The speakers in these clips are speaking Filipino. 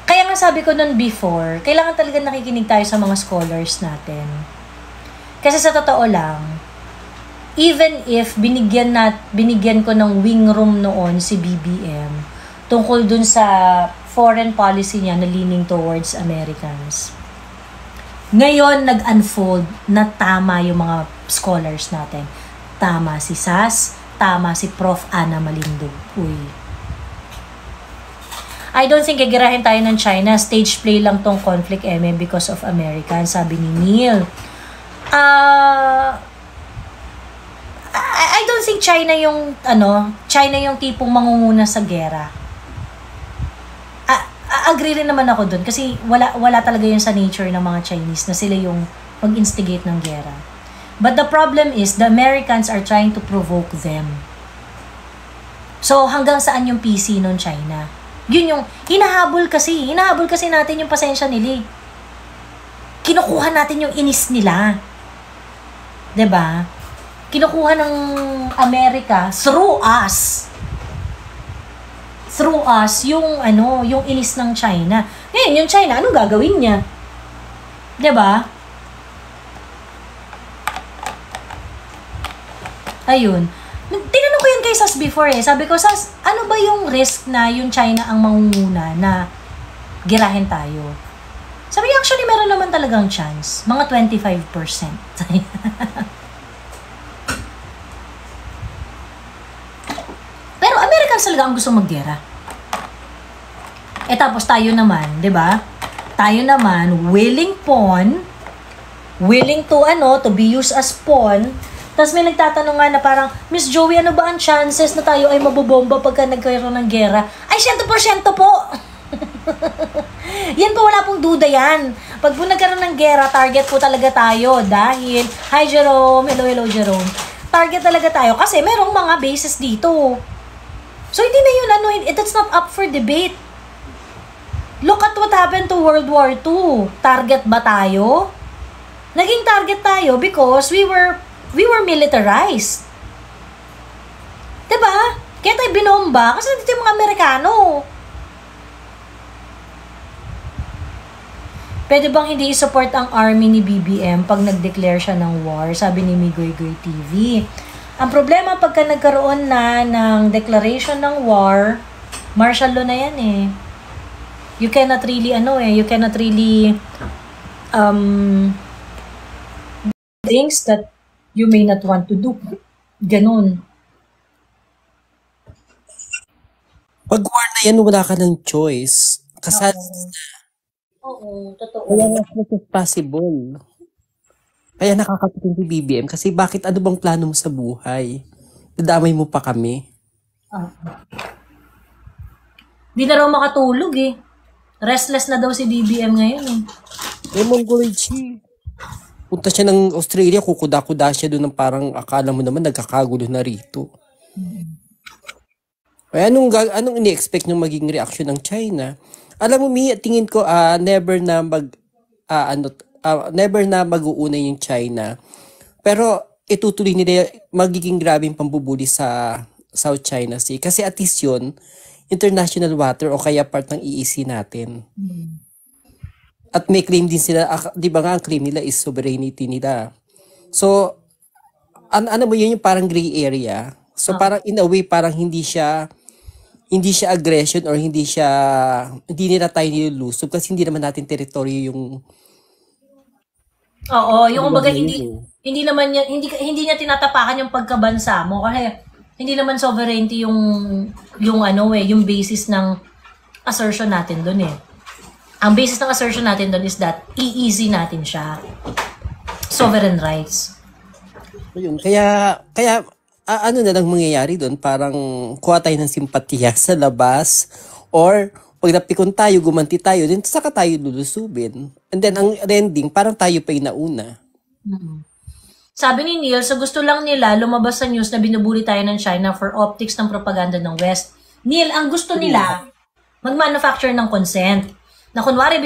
kaya nga sabi ko nun before, kailangan talaga nakikinig tayo sa mga scholars natin. Kasi sa totoo lang, even if binigyan ko ng wing room noon si BBM tungkol dun sa foreign policy niya na leaning towards Americans. Ngayon, nag-unfold na tama yung mga scholars natin. Tama si Sas, tama si Prof. Ana Malindog. Uy. I don't think gagirahin tayo ng China. Stage play lang tong conflict, because of America, sabi ni Neil. I don't think China yung tipong mangunguna sa gera. Agree rin naman ako dun kasi wala talaga yun sa nature ng mga Chinese na sila yung mag-instigate ng gera. But the problem is the Americans are trying to provoke them. So hanggang saan yung PC nun China? Yun yung hinahabol kasi natin yung pasensya nila. Kinukuha natin yung inis nila. 'Di ba? Kinukuha ng Amerika through us yung yung inis ng China. Ngayon, yung China, anong gagawin niya? 'Di ba? Ayun. Tinanong ko yun kay Sas before Sabi ko, Sas, ano ba yung risk na yung China ang mangunguna na girahin tayo? Sabi niya, actually, meron naman talagang chance. Mga 25%. Pero Americans talaga ang gusto maggera. Tapos tayo naman, 'di ba? Tayo naman willing to be used as pawn. Tapos may nagtatanong nga na parang, Miss Joey, ano ba ang chances na tayo ay mabobomba pagka nagkaroon ng gera? Ay, 100% po! Yan po, wala pong duda yan. Pag po nagkaroon ng gera, target po talaga tayo. Dahil, hi Jerome, hello Jerome. Target talaga tayo kasi merong mga bases dito. So, hindi na yun, that's not up for debate. Look at what happened to World War II. Target ba tayo? Naging target tayo because we were militarized. Diba? Kaya tayo binomba kasi nandito yung mga Amerikano. Pwede bang hindi i-support ang army ni BBM pag nag-declare siya ng war? Sabi ni Migoygoy TV. Ang problema pagka nagkaroon na ng declaration ng war, martial law na yan You cannot really things that you may not want to do. Ganun. Pag war na yan, wala ka ng choice. Kasal Oo, totoo. Wala na possible. Kaya nakakapitin si BBM kasi bakit ano bang plano mo sa buhay? Dadamay mo pa kami. Di na raw makatulog Restless na daw si BBM ngayon Mongology. Punta siya ng Australia, kukuda-kuda siya doon ng parang akala mo naman nagkakagulo na rito. Kaya anong ini-expect nyung maging reaction ng China? Alam mo, Mia, tingin ko never na mag-uuna yung China. Pero itutuloy nila magiging grabing pambubuli sa South China Sea. Kasi at least yun, international water o kaya part ng EEC natin. At may claim din sila, di ba nga ang claim nila is sovereignty nila. So, ano mo yun yung parang gray area. So parang in a way, parang hindi siya aggression or hindi nila tayo nilulusob kasi hindi naman natin teritoryo yung yung kumbaga hindi naman niya hindi niya tinatapakan yung pagkabansa mo kasi hindi naman sovereignty yung basis ng assertion natin doon Ang basis ng assertion natin doon is that i-easy natin siya. Sovereign rights. Ayun, kaya ano na lang mangyayari doon? Parang kuha tayo ng simpatiya sa labas or pag napikon tayo, gumanti tayo, then saka tayo lulusubin. And then ang ending, parang tayo pa yung nauna. Sabi ni Neil, sa gusto lang nila lumabas sa news na binubuli tayo ng China for optics ng propaganda ng West. Neil, ang gusto nila, mag-manufacture ng consent. Na kunwari,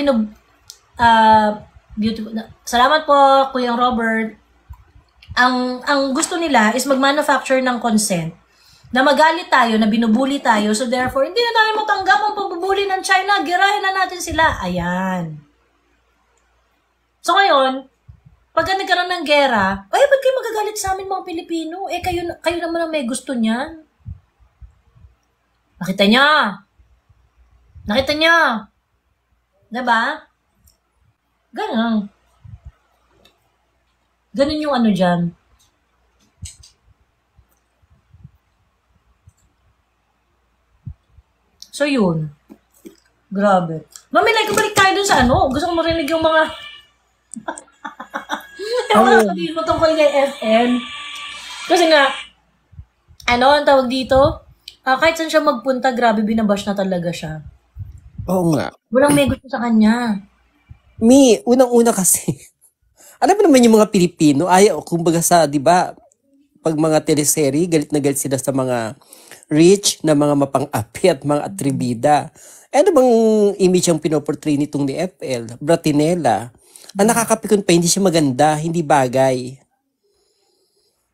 beautiful. Salamat po, Kuyang Robert. Ang gusto nila is mag-manufacture ng consent na magalit tayo, na binubuli tayo, so therefore, hindi na tayo matanggap ang pambubuli ng China, girahin na natin sila. Ayan. So ngayon, pagka nagkaroon ng gera, ay, ba't kayo magagalit sa amin mga Pilipino? Eh, kayo naman ang may gusto niyan. Nakita niya. Diba? Ganon yung ano dyan. So, yun. Grabe. Mami, like, balik tayo dun sa ano. Gusto ko marinig yung mga... yung mga sabihin mo tungkol kay FN. Kasi nga, ang tawag dito? Kahit saan siya magpunta, grabe, binabash na talaga siya. Oo nga. Walang may gusto sa kanya. Unang-una kasi, alam mo naman yung mga Pilipino, ayaw, kumbaga sa, di ba, pag mga teleserye, galit na galit sila sa mga rich na mga mapang-api at mga atribida. Ano bang image ang pinoportray nitong ni FL? Bratinela. Ang nakakapikon pa, hindi siya maganda, hindi bagay.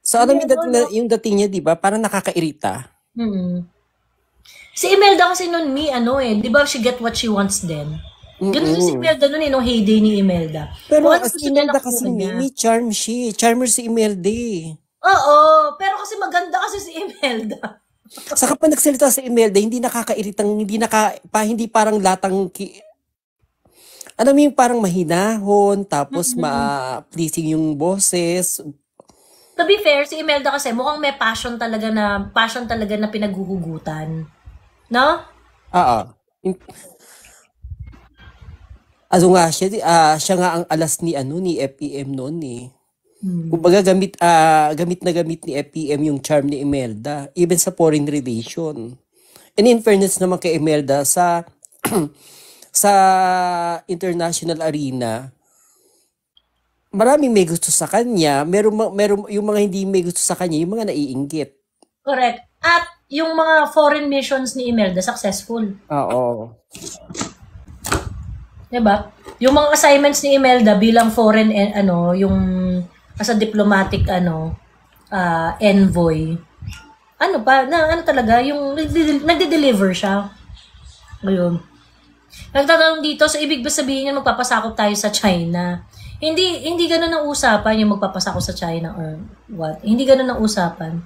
So, alam mo yung dating niya, di ba? Parang nakakairita. Si Imelda kasi nun, di ba she get what she wants din? Ganun si Imelda nun, nung heyday ni Imelda. Pero si Imelda kasi, may charm siya. Charmer si Imelda. Oo, pero kasi maganda kasi si Imelda. Sa kapag nagsalita sa Imelda, hindi nakakairitang, hindi parang latang, alam mo yung parang mahinahon, tapos ma-pleasing yung boses. To be fair, si Imelda kasi mukhang may passion talaga na pinaghuhugutan. No? Oo. Ano nga siya nga ang alas ni FPM noon eh. Kumbaga gamit ni FPM yung charm ni Imelda, even sa foreign relation. And in fairness naman kay Imelda sa sa international arena, maraming may gusto sa kanya, meron yung mga hindi may gusto sa kanya, yung mga naiinggit. Correct. At yung mga foreign missions ni Imelda successful. Oo. Diba? Yung mga assignments ni Imelda bilang foreign yung as a diplomatic envoy. Talaga yung nagde-deliver siya. Ayun. Nagtatanong dito, so ibig ba sabihin niya magpapasakop tayo sa China? Hindi ganoon ang usapan yung magpapasakop sa China or what. Hindi ganoon ang usapan.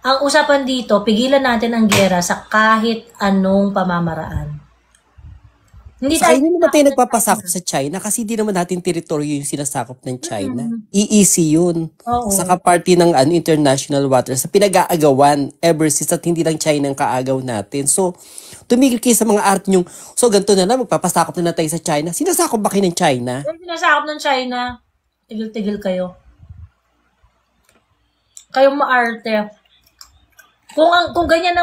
Ang usapan dito, pigilan natin ang giyera sa kahit anong pamamaraan. Hindi naman tayo nagpapasakop sa China kasi di naman natin teritoryo yung sinasakop ng China. EEC yun. Sa kaparty ng international waters sa pinag-aagawan ever since at hindi lang China ang kaagaw natin. So, tumigil kayo sa mga art nyong, so ganito na lang, magpapasakop na tayo sa China. Sinasakop ba kayo ng China? Sinasakop ng China. Tigil-tigil kayo. Kayong maarte. Kung ganyan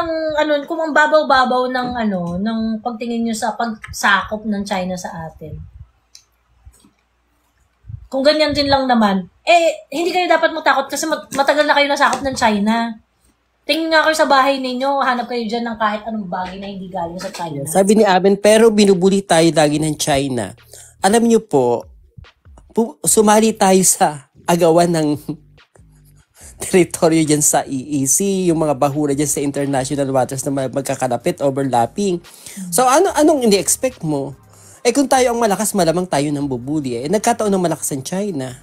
kung ang babaw-babaw ng pagtingin niyo sa pagsakop ng China sa atin. Kung ganyan din lang naman, hindi kayo dapat matakot kasi matagal na kayo nasakop ng China. Tingin nga kayo sa bahay ninyo, hanap kayo dyan ng kahit anong bagay na hindi galing sa China. Sabi ni Aben, pero binubuli tayo lagi ng China. Alam niyo po, sumali tayo sa agawan ng teritoryo dyan sa EEC, yung mga bahura dyan sa international waters na magkakalapit, overlapping. So, anong ini-expect mo? Kung tayo ang malakas, malamang tayo nang bubuli. Nagkataon ng malakas ang China.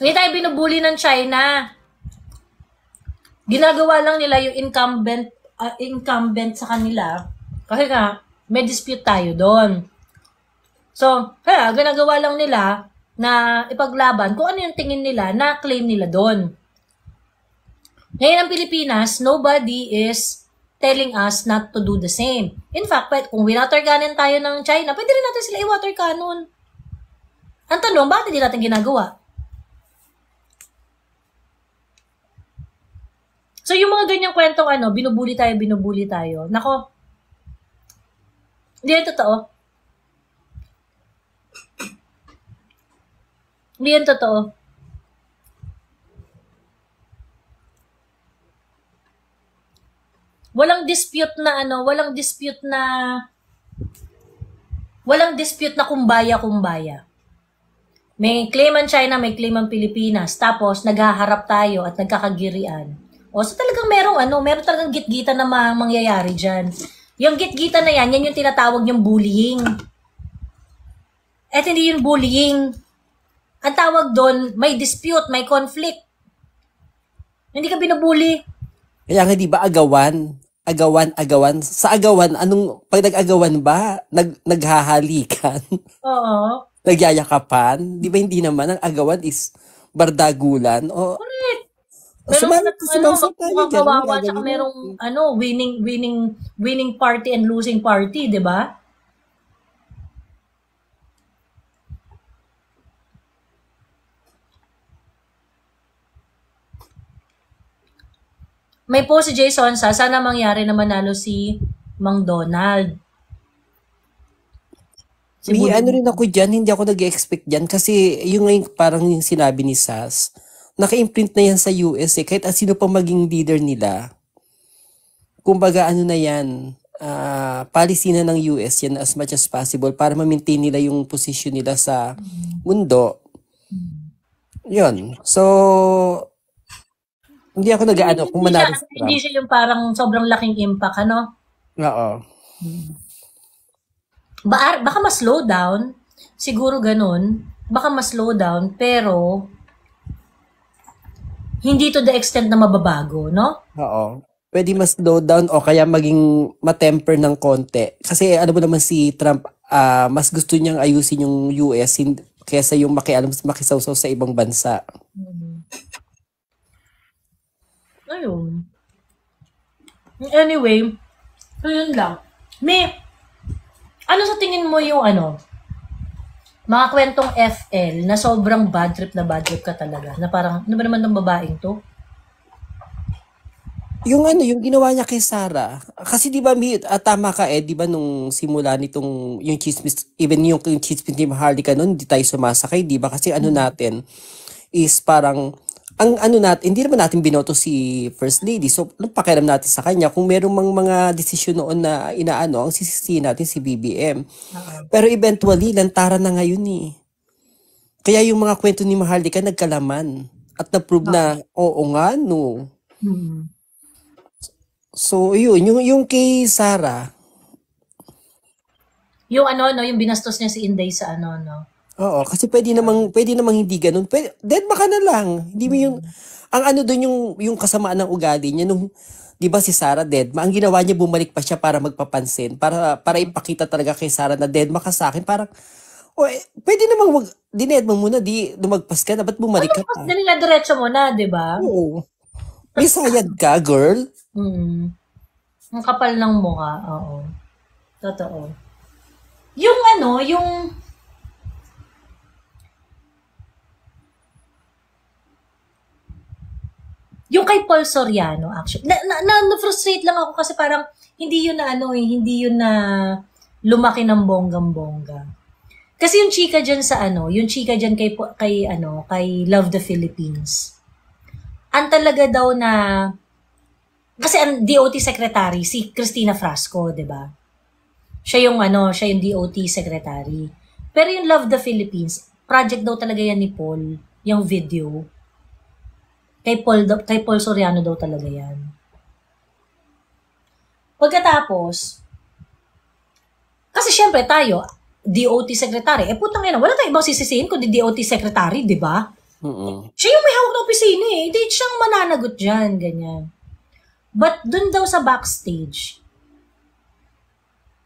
Hindi tayo binubuli ng China. Ginagawa lang nila yung incumbent sa kanila. Kasi nga, may dispute tayo doon. So, kaya, ginagawa lang nila na ipaglaban kung ano yung tingin nila na claim nila doon. Ngayon ang Pilipinas, nobody is telling us not to do the same. In fact, kung water cannon tayo ng China, pwede rin natin sila i-water cannon. Ang tanong, bakit hindi natin ginagawa? So yung mga ganyang kwentong binubuli tayo. Nako, hindi yan totoo. Hindi yan totoo. Walang dispute na kumbaya. May claim ang China, may claim ang Pilipinas. Tapos naghaharap tayo at nagkakagirian. O, so talagang meron talagang gitgita na mangyayari dyan. Yung gitgita na yan yung tinatawag yung bullying. At hindi yung bullying. Ang tawag doon, may dispute, may conflict. Hindi ka binubully. Kaya nga, di ba, agawan? Agawan. Sa agawan, pag nag-agawan ba, naghahalikan? Oo. Nagyayakapan? Di ba hindi naman, ang agawan is bardagulan? O, Correct. Pero sumangsang tayo dyan, kawawa, gagawin tsaka merong natin. winning party and losing party, di ba? May post si Jason sana mangyari na manalo si Mang Donald. May ano rin ako dyan, hindi ako nag-expect dyan kasi yung ngayon parang yung sinabi ni Sas, naka-imprint na yan sa US eh, kahit sino pa maging leader nila. Kumbaga ano na yan, policy na ng US yan as much as possible para ma-maintain nila yung position nila sa mundo. Yun. So, hindi ako nag-ano kung manalo si Trump. Hindi siya yung parang sobrang laking impact, ano? Oo. Baka mas slow down, siguro ganun, baka mas slow down, pero hindi to the extent na mababago, no? Oo. Pwede mas slow down o kaya maging matemper ng konti. Kasi alam mo naman si Trump, mas gusto niyang ayusin yung US kaysa yung makisawsaw sa ibang bansa. Ayun. Anyway, ayun lang. Ano sa tingin mo yung mga kwentong FL na sobrang bad trip ka talaga? Na parang, ano ba naman ng babaeng to? Yung ginawa niya kay Sarah. Kasi di ba, tama ka di ba nung simula nitong, yung chismis, even yung chismis ni Maharlika noon, hindi tayo sumasakay, di ba? Kasi natin, is parang, hindi naman natin binoto si First Lady. So, anong pakialam natin sa kanya? Kung merong mga desisyon noon na ang sisisihin natin si BBM. Pero eventually, lantaran na ngayon eh. Kaya yung mga kwento ni Maharlika nagkalaman. At na-prove na, oo nga, no. So, yun. Yung kay Sarah. Yung yung binastos niya si Inday sa no? Oo, kasi pwede namang hindi ganun. Dead baka na lang. Hindi mo yung, ang doon yung kasamaan ng ugali niya nung, di ba si Sarah deadma, ang ginawa niya bumalik pa siya para magpapansin, para ipakita talaga kay Sarah na deadma ka sa akin, parang, pwede namang dinedma muna, di lumagpas ka na, ba't bumalik ka pa? Dali na diretso mo na, di ba? Oo. May sayad ka, girl. Ang kapal ng mukha, oo. Totoo. Yung yung kay Paul Soriano, actually, na-frustrate lang ako kasi parang hindi yun na lumaki ng bonggang-bongga. Kasi yung chika dyan kay Love the Philippines. Ang talaga daw na, kasi ang DOT secretary, si Cristina Frasco, di ba? Siya yung DOT secretary. Pero yung Love the Philippines, project daw talaga yan ni Paul, yung video. Kay Paul Soriano daw talaga yan. Pagkatapos, kasi syempre tayo, DOT secretary, putang ina, wala tayong ibang sisisihin kundi DOT secretary, di ba? Siya yung may hawak ng opisina hindi siyang mananagot dyan, ganyan. But dun daw sa backstage,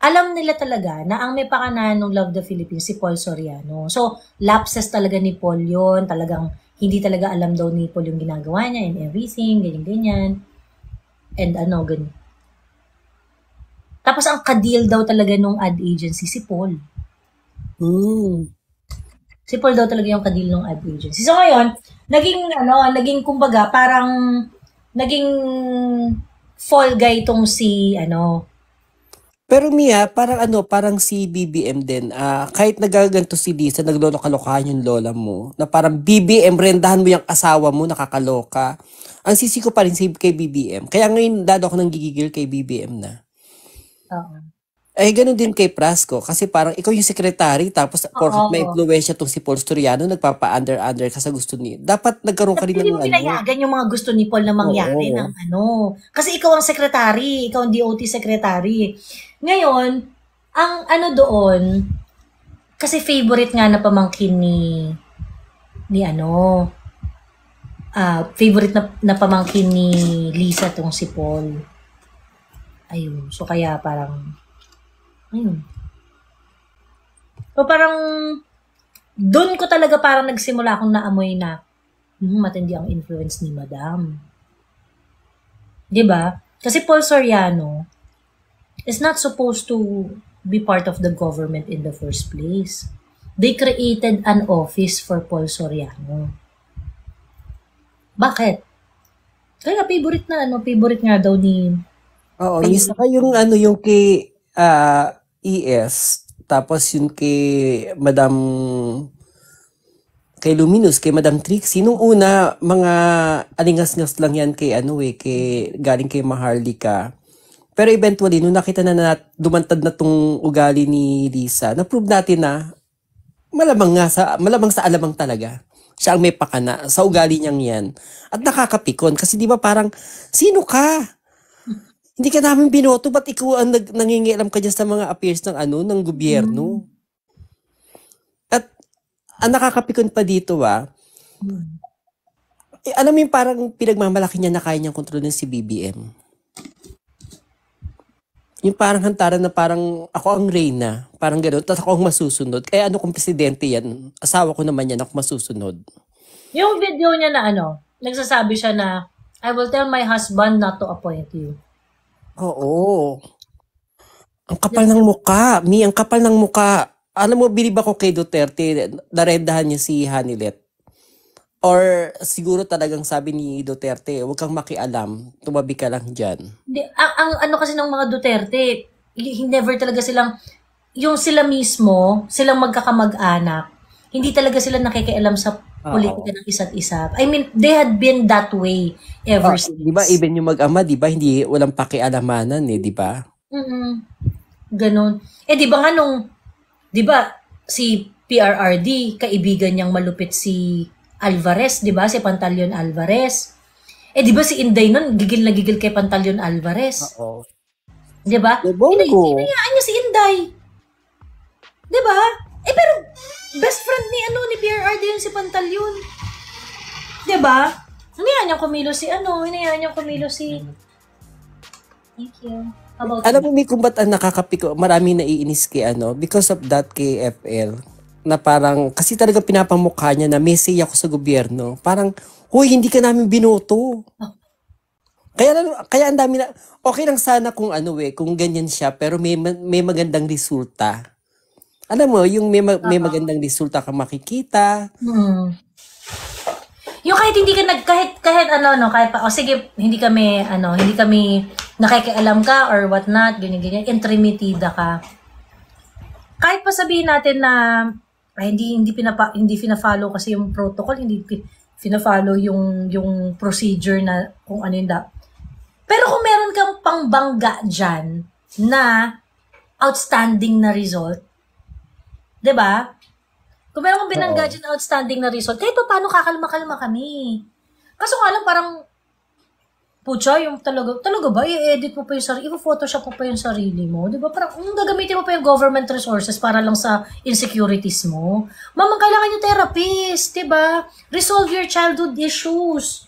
alam nila talaga na ang may pakanahan ng Love the Philippines si Paul Soriano. So, lapses talaga ni Paul yun, talagang hindi talaga alam daw ni Paul yung ginagawa niya and everything, ganyan-ganyan. And ganyan. Tapos ang ka-deal daw talaga nung ad agency, si Paul. Si Paul daw talaga yung ka-deal nung ad agency. So ngayon, naging kumbaga, parang, naging fall guy tong si, Pero Mia, parang si BBM din, kahit nagaganto si Lisa, naglolo-kalokahan yung lola mo, na parang BBM, rendahan mo yung asawa mo, nakakaloka. Ang sisi ko pa rin kay BBM. Kaya ngayon, dado ako nang gigigil kay BBM na. Ay, ganun din kay Prasco. Kasi parang ikaw yung secretary, tapos porket may Oo. impluwensya tong si Paul Soriano, nagpapa-under-under ka sa gusto ni. Dapat nagkaroon ka Dapat rin hindi ng mo ano. pinayagan yung mga gusto ni Paul na mangyari ng Oo. ano. Kasi ikaw ang secretary, ikaw ang DOT secretary. Ngayon, ang ano doon, kasi favorite nga na pamangkin ni ano, favorite na pamangkin ni Lisa tong si Paul. Ayun. So kaya parang, ayun. So parang, doon ko talaga parang nagsimula akong naamoy na, matindi ang influence ni Madam. 'Di ba? Kasi Paul Soriano is not supposed to be part of the government in the first place. They created an office for Paul Soriano. Bakit? Kaya favorite nga daw ni Oo, yung favorite. saka yung ano, yung kay ES, tapos yung kay Luminous, kay Madam Trixie, nung una, mga alingas-ngas lang yan kay ano galing kay Maharlika. Pero eventually, nung nakita na dumantad na tong ugali ni Lisa, na-prove natin na malamang sa alamang talaga. Siya ang may pakana sa ugali niyang yan. At nakakapikon kasi 'di ba parang sino ka? Hindi ka namin binoto, ba't ikaw ang nangingialam ka dyan sa mga affairs ng ng Mm. gobyerno? At ang nakakapikon pa dito alam mo yung parang pinagmamalaki niya na kaya niyang kontrolin si BBM. Yung parang hantaran na parang ako ang reyna, parang gano'n, tapos ako ang masusunod. Kaya ano kung presidente yan, asawa ko naman yan, ako masusunod. Yung video niya na nagsasabi siya na, I will tell my husband not to appoint you. Oo. Ang kapal ng muka, ang kapal ng muka. Alam mo, bilib ako kay Duterte, narendahan niya si Hanilet. Or siguro talagang sabi ni Duterte, huwag kang makialam, tumabi ka lang dyan. Hindi, ang ano kasi ng mga Duterte, never talaga silang, yung sila mismo, silang magkakamag-anak, hindi talaga sila nakikialam sa politika Oo. ng isa't isa. I mean, they had been that way ever Di ba, since. even yung mag-ama, di ba, hindi, walang pakialamanan di ba? Mm. Ganon. Di ba nga di ba, si PRRD, kaibigan niyang malupit si Alvarez, di ba? Si Pantaleon Alvarez. Di ba si Inday nun, gigil na gigil kay Pantaleon Alvarez. Oo. Di ba? Bongo. Hinayaan niya si Inday. Di ba? Pero best friend ni PRRD yun si Pantaleon. Di ba? Hinayaan niyang kumilo si Thank you. How about Alam you? mo, may kung ba't ang nakakapiko, maraming naiinis kay because of that KFL, na parang, kasi talaga pinapamukha niya na may say ako sa gobyerno. Parang, huy, hindi ka namin binoto. Kaya ang dami na, okay lang sana kung kung ganyan siya, pero may magandang resulta. Alam mo, yung may magandang resulta ka makikita. Hmm. Yung kahit hindi ka kahit kahit sige, hindi kami nakikialam ka or what not, ganyan, intrimitida ka. Kahit pa sabihin natin na hindi pina-follow kasi yung protocol, hindi pina-follow yung procedure na kung ano yung Pero kung meron kang pangbangga dyan na outstanding na result, 'di ba? Kung meron kang binangga dyan na outstanding na result, kahit pa paano kakalma-kalma kami. Kaso nga lang parang, pucha, yung talaga ba, i-edit mo pa yung sarili, i-photoshop mo pa yung sarili mo, di ba? Parang, gagamitin mo pa yung government resources para lang sa insecurities mo. Mamang, kailangan yung therapist, di ba? Resolve your childhood issues.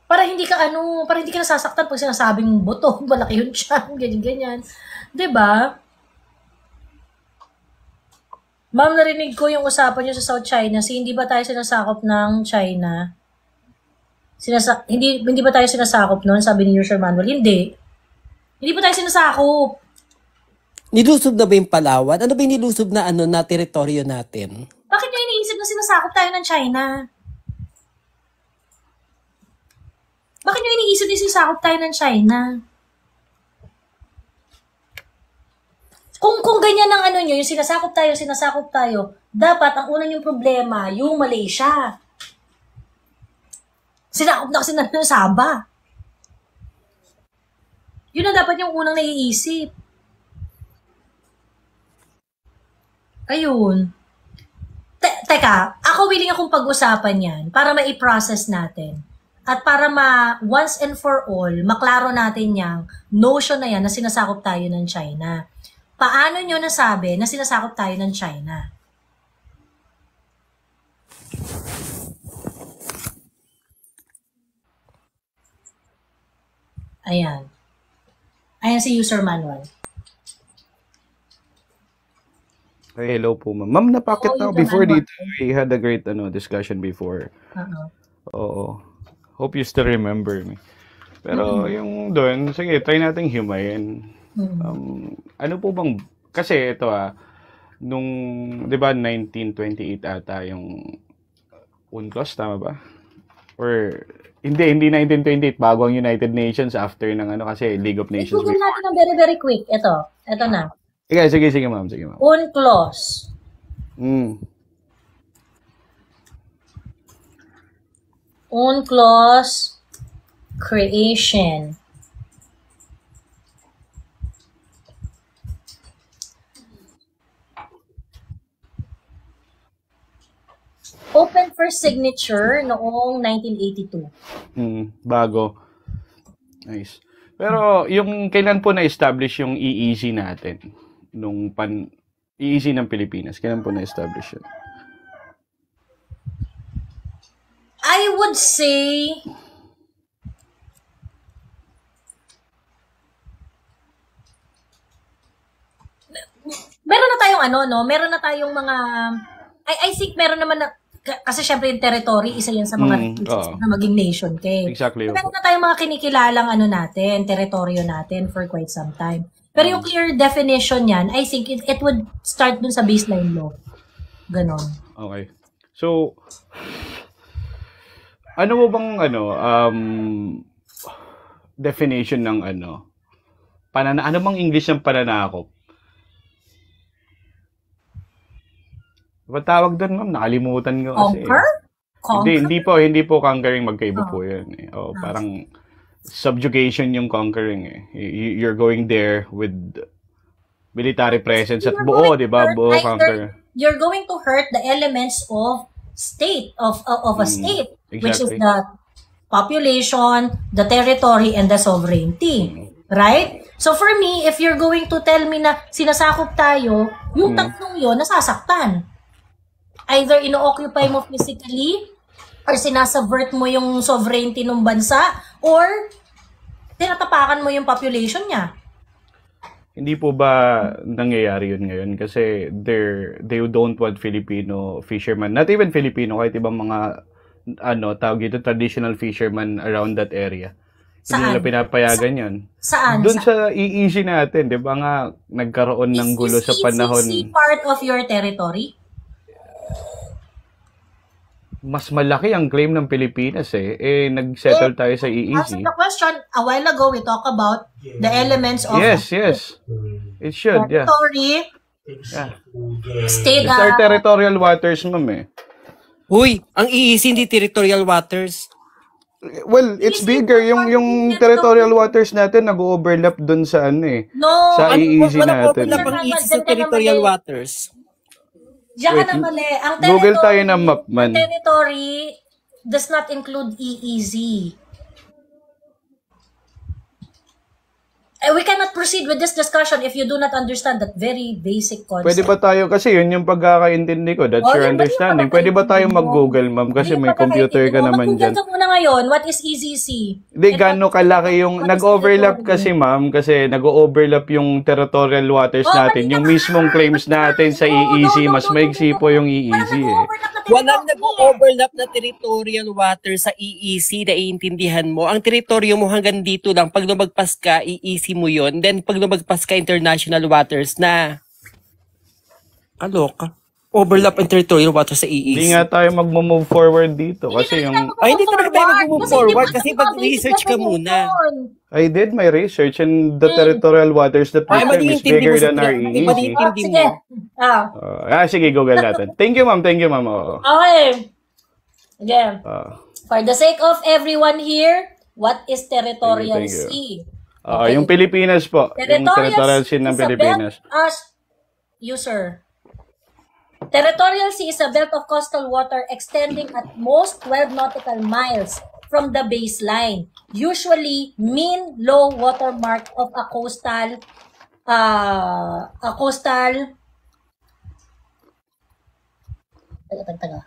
Para hindi ka nasasaktan pag sinasabing buto, malaki yung tiyan, ganyan. Di ba? Ma'am, narinig ko yung usapan niyo sa South China. Hindi ba tayo sinasakop ng China? Hindi ba tayo sinasakop noon? Sabi ni Sir Manuel. Hindi. Hindi ba tayo sinasakop? Nilusob na ba yung Palawan? Ano ba yung nilusob na na teritoryo natin? Bakit nyo iniisip na sinasakop tayo ng China? Bakit nyo iniisip na sinasakop tayo ng China? Kung ganyan ang nyo, yung sinasakop tayo, dapat ang unang yung problema, yung Malaysia. Sinakop na kasi ng Sabah. Yun na dapat yung unang naiisip. Ayun. Teka, ako willing akong pag-usapan yan para ma-i-process natin. At para once and for all, maklaro natin yung notion na yan na sinasakop tayo ng China. Paano nyo nasabi na sinasakop tayo ng China? Ayan. Ayan si user manual. Ay, hello po, ma'am. Ma'am, napakit na before dito. We had a great discussion before. Oo. Hope you still remember me. Pero yung doon, sige, try nating himayin. Ano po bang, kasi ito nung, di ba, 1928 ata yung UNCLOS, tama ba? Or, hindi 1928, bago ang United Nations after ng kasi League of Nations. Google natin ng very, very quick. Ito na. Sige, ma'am. UNCLOS. UNCLOS creation. Open for signature noong 1982. Bago. Nice. Pero yung kailan po na-establish yung EEZ natin? Nung EEZ ng Pilipinas, kailan po na-establish yun? I would say meron na tayong meron na tayong mga I think meron naman na kasi syempre yung territory isa yan sa mga na maging nation Exactly. Meron na tayong mga kinikilalang natin, teritoryo natin for quite some time. Pero yung clear definition yan, I think it would start dun sa baseline law. Ganon. Okay. So, ano mo bang definition ng ano bang English ng pananakop? Ba't tawag doon, ma'am? Nakalimutan ko kasi. Conquer? Hindi po conquering, magkaiba po yun. Parang subjugation yung conquering eh. You're going there with military presence at buo, di ba? Buo conquer. You're going to hurt the elements of state, of a state, exactly. Which is the population, the territory, and the sovereignty. Right? So for me, if you're going to tell me na sinasakop tayo, yung tatlong yun, nasasaktan. Either ino-occupy mo physically, or sinasubvert mo yung sovereignty ng bansa, or tinatapakan mo yung population niya. Hindi po ba nangyayari yun ngayon? Kasi they don't want Filipino fishermen, not even Filipino, kahit ibang mga tawag dito, traditional fishermen around that area. Hindi nila pinapayagan yun. Saan? Doon sa EEZ natin, di ba nga nagkaroon ng gulo sa panahon. Is EEZ part of your territory? Mas malaki ang claim ng Pilipinas nag-settle tayo sa EEZ. Answer the question, a while ago we talked about the elements of Yes. It should, territory, state. It's our territorial waters, ma'am Uy, ang EEZ hindi territorial waters. Well, it's bigger. Yung territorial waters natin nag-overlap doon sa sa EEZ natin. Wala pang EEZ sa territorial waters. Diyan ka na mali. Ang Google tayo ng map, man. Territory does not include EEZ. We cannot proceed with this discussion if you do not understand that very basic concept. Pwede ba tayo, kasi yun yung pagkakaintindi ko, that's your understanding. Pwede ba tayo mag-Google, ma'am? Kasi may computer ka naman dyan. Mag-Google ka muna ngayon, what is EEZ? Hindi, gano'n kalaki yung, nag-overlap kasi, ma'am, kasi nag-overlap yung territorial waters natin. Yung mismong claims natin sa EEZ, mas maigsi po yung EEZ Walang nag-overlap na territorial waters sa EEZ, naiintindihan mo. Ang teritoryo mo hanggang dito lang. Pag lumagpas ka, EEZ mo yon. Then pag lumagpas ka international waters na ka. Overlap ang territorial waters sa EEZ. Hindi nga tayo mag-move forward dito kasi yung hindi talaga tayo mag-move forward kasi pag-research ka muna. I did my research and the territorial waters that we claim is bigger than our EEZ. Sige, Google natin. Thank you, ma'am. Okay. Again, for the sake of everyone here, what is territorial sea? Yung Pilipinas po. Yung territorial sea ng Pilipinas. User. Territorial sea is a belt of coastal water extending at most 12 nautical miles from the baseline, usually mean low water mark of a coastal taga.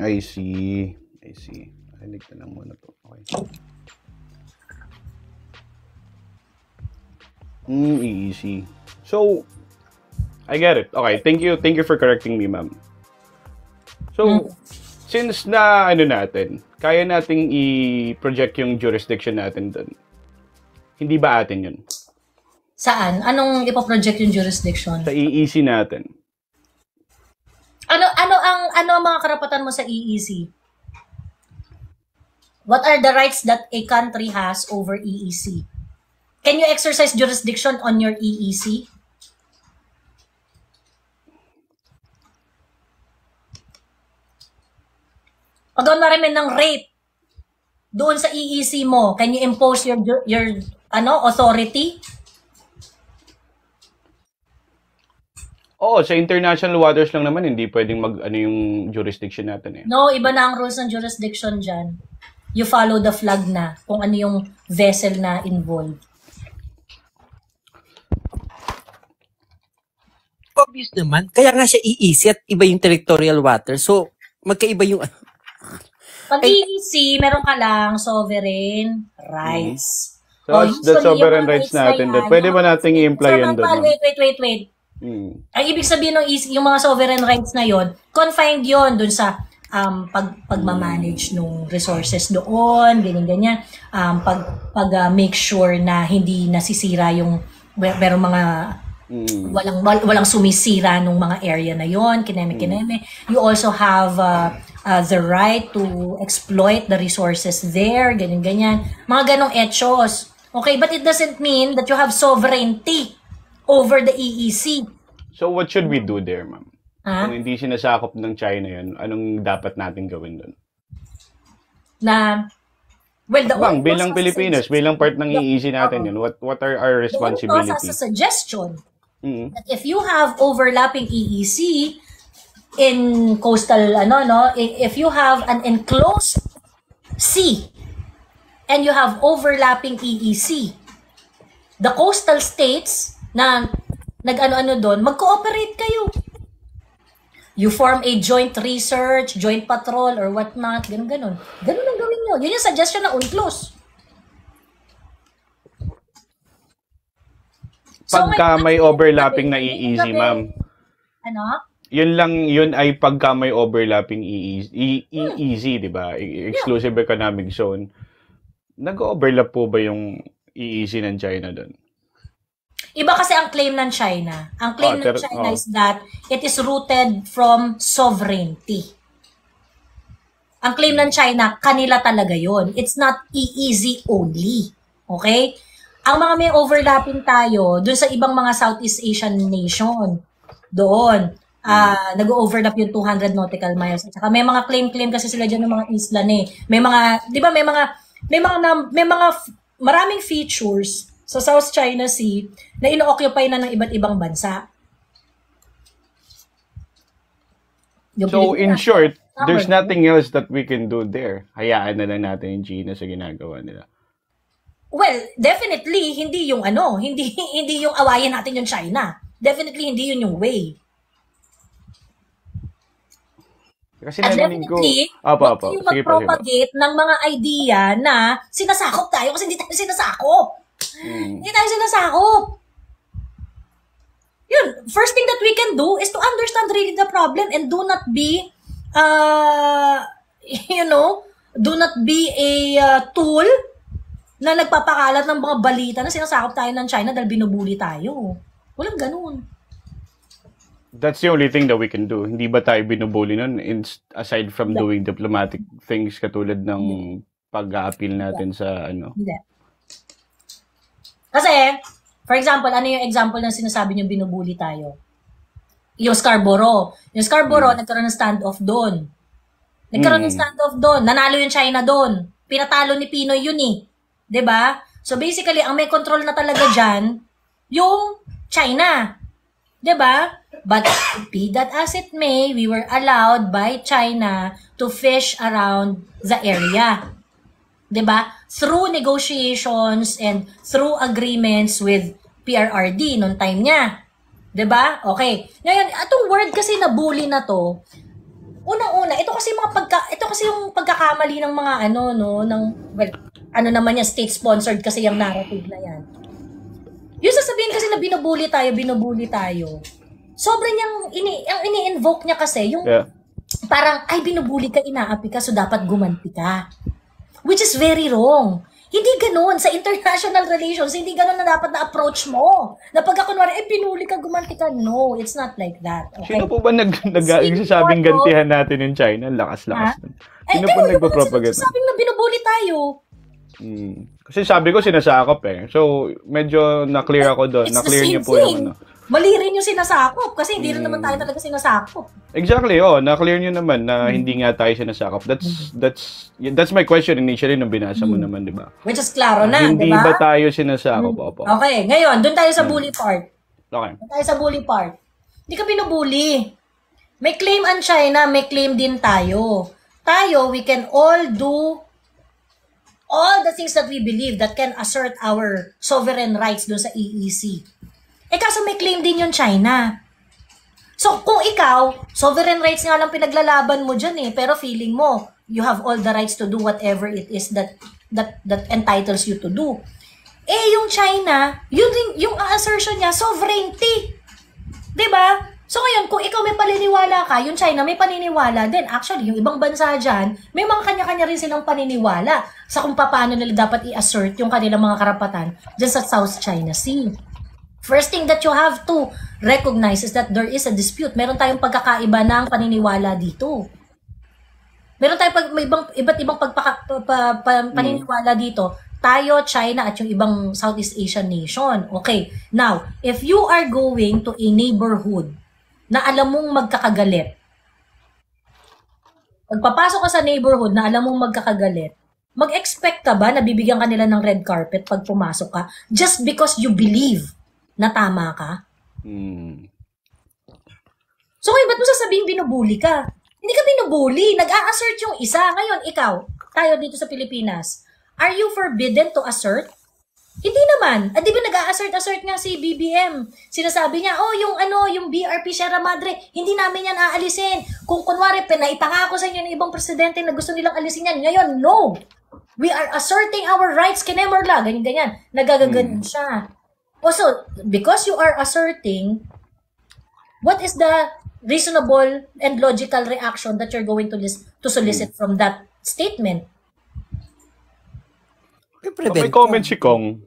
I see. Halig na lang muna to. Okay. EEC. So, I get it. Okay, thank you for correcting me, ma'am. So, since na natin, kaya nating i-project yung jurisdiction natin doon. Hindi ba atin yun? Saan? Anong ipoproject yung jurisdiction? Sa EEC natin. Ano ang mga karapatan mo sa EEC? What are the rights that a country has over EEC? Can you exercise jurisdiction on your EEC? Pag marimen ng rape doon sa EEC mo, can you impose your authority? Oo, sa international waters lang naman, hindi pwedeng yung jurisdiction natin eh. No, iba na ang rules ng jurisdiction dyan. You follow the flag na kung ano yung vessel na involved. Obvious naman. Kaya nga siya EEC at iba yung territorial water. So, magkaiba yung... Pag EEC, meron ka lang sovereign rights. So, the sovereign rights natin doon. Pwede ba nating i-imply yan doon? Wait. Ang ibig sabihin ng yung mga sovereign rights na yon, confined yon doon sa pagmamanage ng resources doon, ganyan. Make sure na hindi nasisira yung pero mga walang sumisira nung mga area na yon, kineme. You also have the right to exploit the resources there, ganyan. Mga ganong etchos. Okay, but it doesn't mean that you have sovereignty over the EEC. So what should we do there, ma'am? Kung hindi sinasakop ng China yun, anong dapat natin gawin doon? Bilang Pilipinas, bilang part ng EEC natin yun, what are our responsibilities? As a suggestion, that if you have overlapping EEC in coastal, if you have an enclosed sea and you have overlapping EEC, the coastal states na nag-ano-ano doon, mag-cooperate kayo. You form a joint research, joint patrol, or whatnot, ganun. Ganun ang gawin nyo. Yun yung suggestion na UNCLOS. Pagka may overlapping na EEZ, ma'am. Ano? Yun ay pagka may overlapping EEZ, di ba? Exclusive Economic Zone. Nag-overlap po ba yung EEZ ng China doon? Iba kasi ang claim ng China. Ang claim ng China is that it is rooted from sovereignty. Ang claim ng China, kanila talaga yon. It's not EEZ only. Okay? Ang mga may overlapping tayo, dun sa ibang mga Southeast Asian nation, doon, nag-overlap yung 200 nautical miles. At saka may mga claim kasi sila dyan ng mga isla eh. May mga, di ba, may mga maraming features sa South China Sea na ino-occupy na ng iba't ibang bansa. So, in short, there's nothing else that we can do there. Hayaan na lang natin yung China sa ginagawa nila. Well, definitely, hindi yung hindi yung awayan natin yung China. Definitely, hindi yun yung way. Kasi narinig ko, huwag yung mag-propagate ng mga idea na sinasakop tayo kasi hindi tayo sinasakop. Hindi tayo sinasakop. Yun, first thing that we can do is to understand really the problem and do not be, do not be a tool na nagpapakalat ng mga balita na sinasakop tayo ng China dahil binubuli tayo. Walang ganun. That's the only thing that we can do. Hindi ba tayo binubuli nun aside from doing diplomatic things katulad ng pag-a-appeal natin sa ano? Hindi. Kasi, for example, ano yung example na sinasabi niyo binubuli tayo? Yung Scarborough. Yung Scarborough, nagkaroon ng standoff doon. Nagkaroon ng standoff doon. Nanalo yung China doon. Pinatalo ni Pinoy yun eh. 'Di ba? So basically, ang may control na talaga dyan, yung China. 'Di ba? But be that as it may, we were allowed by China to fish around the area. 'Di ba? Through negotiations and through agreements with PRRD noong time niya. 'Di ba? Okay. Ngayon, atong word kasi na bully na to, unang-una, ito kasi yung pagkakamali ng mga naman yan, state-sponsored kasi yung narrative na yan. Yung sasabihin kasi na binubuli tayo. Sobrang ang ini-invoke niya kasi, yung parang, ay, binubuli ka, inaapi ka, so dapat gumanti ka. Which is very wrong. Hindi ganun. Sa international relations, hindi ganun na dapat na approach mo. Na pagka kunwari, binuli ka, gumanti ka. No, it's not like that. Okay? Sino po ba nagsasabing gantihan natin yung China? Lakas-lakas. Sino po nagpapropaganda? Sabing na binubuli tayo. Kasi sabi ko sinasakop eh. So, medyo na-clear ako doon. Na-clear niyo po yung Mali rin yung sinasakop kasi hindi rin naman tayo talaga sinasakop. Exactly, na-clear nyo naman na hindi nga tayo sinasakop. That's my question initially nung binasa mo naman, di ba? Which is klaro na, di ba? Hindi ba tayo sinasakop? Opo. Okay, ngayon, doon tayo sa bully part. Okay. Doon tayo sa bully part. Hindi ka binubully. May claim ang China, may claim din tayo. Tayo, we can all do all the things that we believe that can assert our sovereign rights doon sa EEC. Kaso may claim din yung China. So, kung ikaw, sovereign rights nga lang pinaglalaban mo dyan pero feeling mo, you have all the rights to do whatever it is that entitles you to do. Yung China, yung assertion niya, sovereignty. Diba? So, ngayon, kung ikaw may paniniwala ka, yung China may paniniwala din. Actually, yung ibang bansa dyan, may mga kanya-kanya rin silang paniniwala sa kung paano nila dapat i-assert yung kanilang mga karapatan dyan sa South China Sea. First thing that you have to recognize is that there is a dispute. Meron tayong pagkakaiba ng paniniwala dito. Meron tayong iba't ibang paniniwala dito. Tayo, China, at yung ibang Southeast Asian nation. Okay. Now, if you are going to a neighborhood na alam mong magkakagalit, pagpapasok ka sa neighborhood na alam mong magkakagalit, mag-expect ka ba na bibigyan ka nila ng red carpet pag pumasok ka just because you believe na tama ka? So ngayon, ba't mo sasabihin binubuli ka? Hindi ka binubuli. Nag-a-assert yung isa. Ngayon, ikaw, tayo dito sa Pilipinas, are you forbidden to assert? Hindi naman. Di ba nag-a-assert nga si BBM? Sinasabi niya, yung BRP Sierra Madre, hindi namin yan aalisin. Kung kunwari, naipangako sa inyo ng ibang presidente na gusto nilang alisin yan. Ngayon, no. We are asserting our rights, kinemorla. Ganyan. Nagagaganyan siya. Also, because you are asserting, what is the reasonable and logical reaction that you're going to solicit from that statement? May comment si Kong.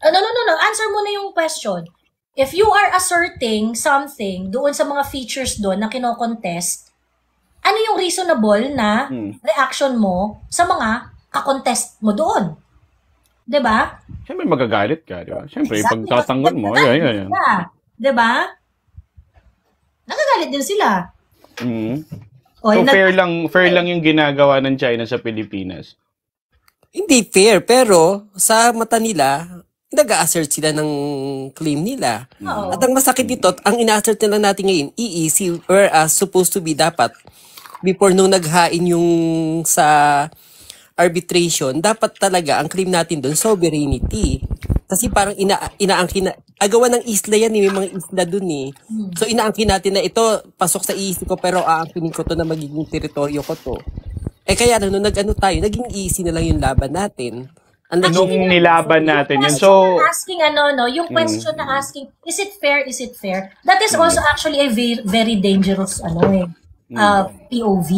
No. Answer mo na yung question. If you are asserting something doon sa mga features doon na kino-contest, ano yung reasonable na reaction mo sa mga kakontest mo doon? Diba? Siyempre magagalit ka, diba? Siyempre, exactly. Pagtatanggol mo, yan. Diba? Nagagalit din sila. So, fair lang yung ginagawa ng China sa Pilipinas. Hindi fair, pero sa mata nila, nag-a-assert sila ng claim nila. At ang masakit dito, ang ina-assert nila natin ngayon, EEC, whereas supposed to be dapat, before nung naghain yung sa arbitration, dapat talaga ang claim natin doon, sovereignty. Kasi parang inaangkin agawan ng isla yan, may mga isla doon eh. So inaangkin natin na ito, pasok sa EEC ko, pero aangkinin ko to na magiging teritoryo ko to. Kaya nung tayo, naging easy na lang yung laban natin. Nung nilaban natin yun. So, yung question na asking, is it fair? Is it fair? That is also actually a very dangerous POV.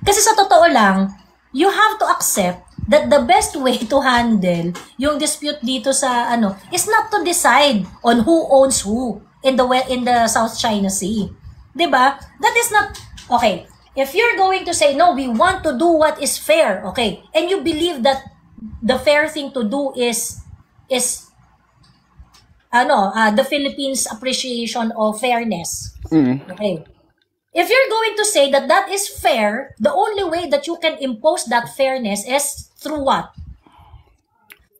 Kasi sa totoo lang, you have to accept that the best way to handle yung dispute dito sa is not to decide on who owns who in the South China Sea. 'Di ba? That is not okay. If you're going to say no, we want to do what is fair, okay? And you believe that the fair thing to do is the Philippines' appreciation of fairness. Okay. if you're going to say that that is fair, the only way that you can impose that fairness is through what?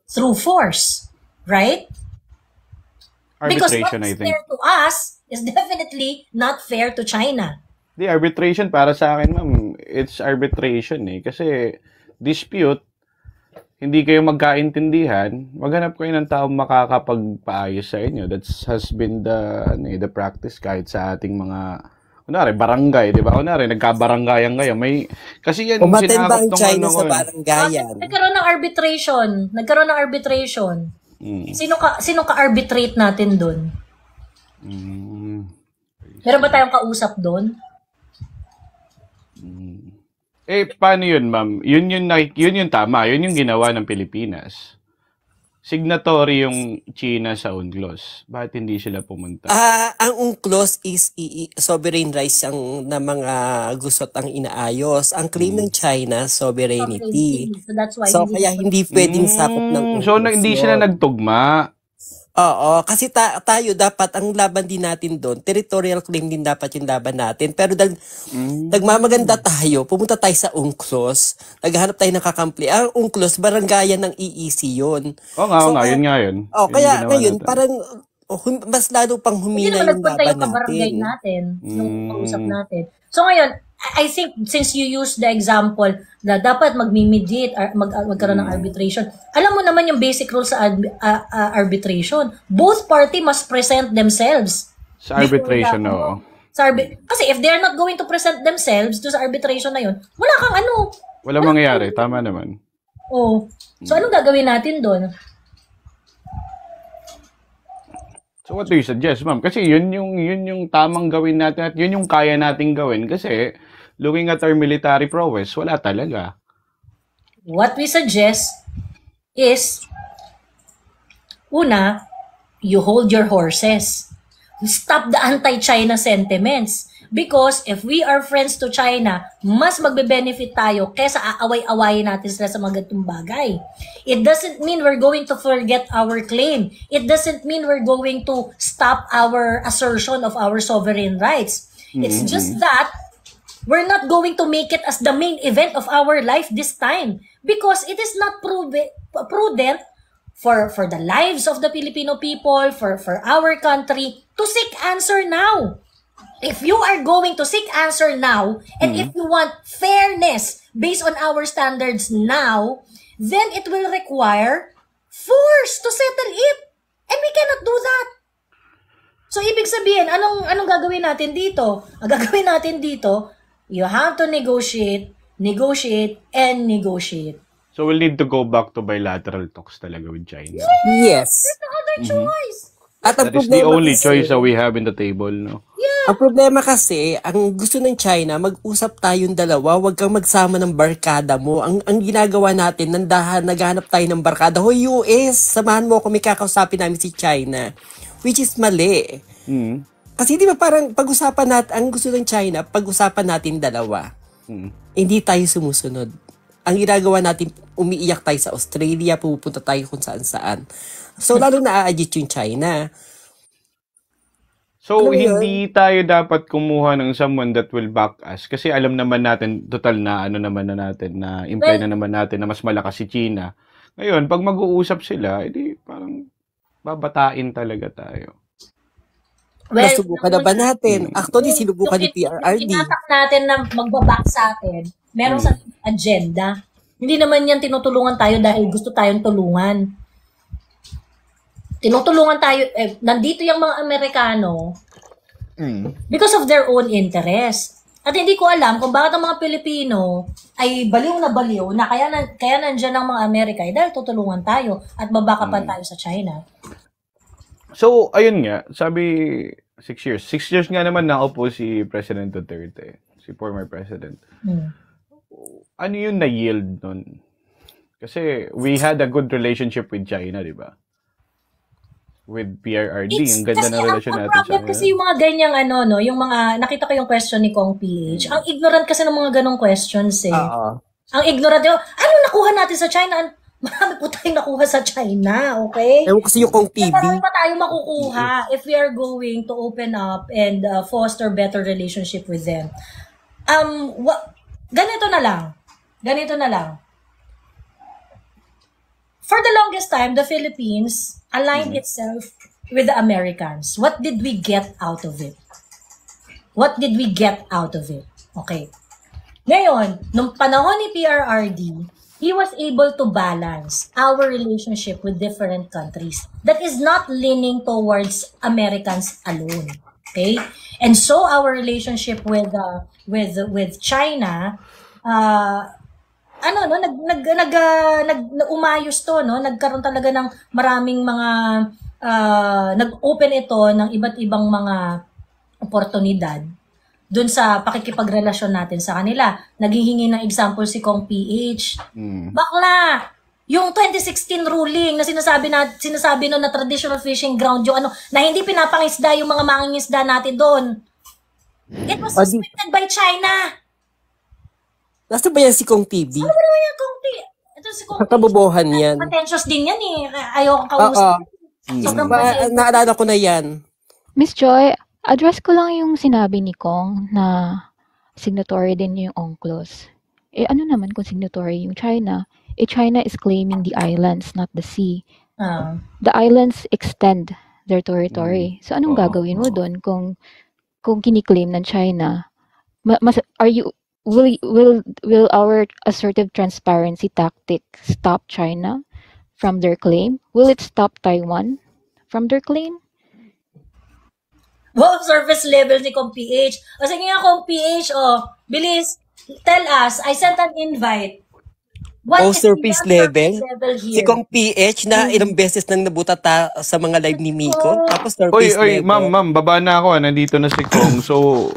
Through force, right? Because what Arbitration, I is think. fair to us is definitely not fair to China. The arbitration para sa akin, ma'am, it's arbitration eh. Kasi dispute, hindi kayo magkaintindihan, maghanap kayo ng taong makakapagpaayos sa inyo. That has been the practice kahit sa ating mga, kunwari, barangay, di ba? Kunwari, nagkabaranggayan kayo. Kasi yan, Umaten ba ang sinakop China ng sa baranggayan? Nagkaroon ng arbitration. Sino ka-arbitrate natin doon? Meron ba tayong kausap doon? Paano yun, ma'am? Yun yung tama. Yun yung ginawa ng Pilipinas. Signatory yung China sa UNCLOS. Bakit hindi sila pumunta? Ang UNCLOS is sovereign rights na mga gusot ang inaayos. Ang claim ng China, sovereignty. So that's why kaya hindi pwedeng sakop ng UNCLOS. So hindi sila nagtugma. Oo, kasi tayo dapat, ang laban din natin doon, territorial claim din dapat yung laban natin. Pero nagmamaganda tayo, pumunta tayo sa UNCLOS, naghahanap tayo ng kakampi. Ang UNCLOS, barangayan ng EEC yun. Oo nga, yun nga yun. Kaya ngayon, parang mas lalo pang humina yung laban natin. Yung kausap natin. So ngayon, I think since you use the example na dapat magmi-mediate, magkaroon ng arbitration, alam mo naman yung basic rules sa arbitration. Both party must present themselves. Sa arbitration, oo. Kasi if they're not going to present themselves to sa arbitration na yun, wala kang ano. Wala mangyayari, tama naman. Oh. So anong gagawin natin doon? So what do you suggest, ma'am? Kasi yun yung tamang gawin natin at yun yung kaya nating gawin kasi looking at our military prowess, wala talaga. What we suggest is, una, you hold your horses. Stop the anti-China sentiments. Because if we are friends to China, mas magbe-benefit tayo kesa aaway-awayin natin sila sa mga ganitong bagay. It doesn't mean we're going to forget our claim. It doesn't mean we're going to stop our assertion of our sovereign rights. It's just that we're not going to make it as the main event of our life this time because it is not prudent for the lives of the Filipino people, for our country to seek answer now. If you are going to seek answer now, and if you want fairness based on our standards now, then it will require force to settle it. And we cannot do that. So, ibig sabihin, anong gagawin natin dito? Ang gagawin natin dito, you have to negotiate, and negotiate. So, we'll need to go back to bilateral talks talaga with China. Yes. There's no other choice. At That is the only choice that we have in the table, no? Ang problema kasi, ang gusto ng China, mag-usap tayong dalawa, wag kang magsama ng barkada mo. Ang ginagawa natin, naghahanap tayo ng barkada. Hoy US, samahan mo ako, may kakausapin namin si China. Which is mali. Kasi di ba parang pag-usapan natin, ang gusto ng China, pag-usapan natin dalawa. Hindi tayo sumusunod. Ang ginagawa natin, umiiyak tayo sa Australia, pupunta tayo kung saan-saan. So, lalo na-a-adjust yung China. So, hindi tayo dapat kumuha ng someone that will back us. Kasi alam naman natin, total na imply na naman natin na mas malakas si China. Ngayon, pag mag-uusap sila, edi parang babatain talaga tayo. Well, nasubukan na ba natin? Actually, sinubukan ni PRRD. Tinatak natin na magbaback sa atin, meron sa agenda. Hindi naman yan tinutulungan tayo dahil gusto tayong tulungan. Tinutulungan tayo, nandito yung mga Amerikano because of their own interest. At hindi ko alam kung bakit ang mga Pilipino ay baliw na kaya nandiyan ang mga Amerika dahil tutulungan tayo at babakapan tayo sa China. So, ayun nga, sabi 6 years. 6 years nga naman nakaupo si President Duterte, si former president. Ano yung na-yield nun? Kasi we had a good relationship with China, di ba? With PRRD, ang ganda ng relasyon natin sa China. Kasi yung mga ganyang yung mga, nakita ko yung question ni Kong PH, ang ignorant kasi ng mga ganong questions eh. Ang ignorant yung, ano nakuha natin sa China? Marami po tayong nakuha sa China, okay? Ewan kasi yung Kong TV. Marami pa tayong makukuha if we are going to open up and foster better relationship with them. Ganito na lang. For the longest time, the Philippines aligned itself with the Americans. What did we get out of it? Okay. Ngayon, nung panahon ni PRRD, he was able to balance our relationship with different countries that is not leaning towards Americans alone. Okay? And so our relationship with China, umayos to, no? Nagkaroon talaga ng maraming mga nag-open ito ng iba't ibang mga oportunidad doon sa pakikipagrelasyon natin sa kanila. Naghihingi ng example si Kong PH. Bakla, yung 2016 ruling na sinasabi no na traditional fishing ground yung na hindi pinapangisda yung mga mangingisda natin doon. It was suspended by China. Nasa ba yan si Kong TV? Ano ba yan, Kong TV? Ito si Kong TV. Katabobohan yan. Pretentious din yan eh. Ayoko kausap. Naalala ko na yan. Miss Joy, address ko lang yung sinabi ni Kong na signatory din yung UNCLOS. Ano naman kung signatory yung China? China is claiming the islands, not the sea. The islands extend their territory. So anong gagawin mo doon kung kiniklaim ng China? Will our assertive transparency tactic stop China from their claim? Will it stop Taiwan from their claim? Wow, surface level ni Kong PH. O sige nga, Kong PH, bilis, tell us, I sent an invite. Surface level? Si Kong PH na ilang beses nang nabuta sa mga live ni Miko. Tapos surface level. Ma'am, baba na ako. Nandito na si Kong. So,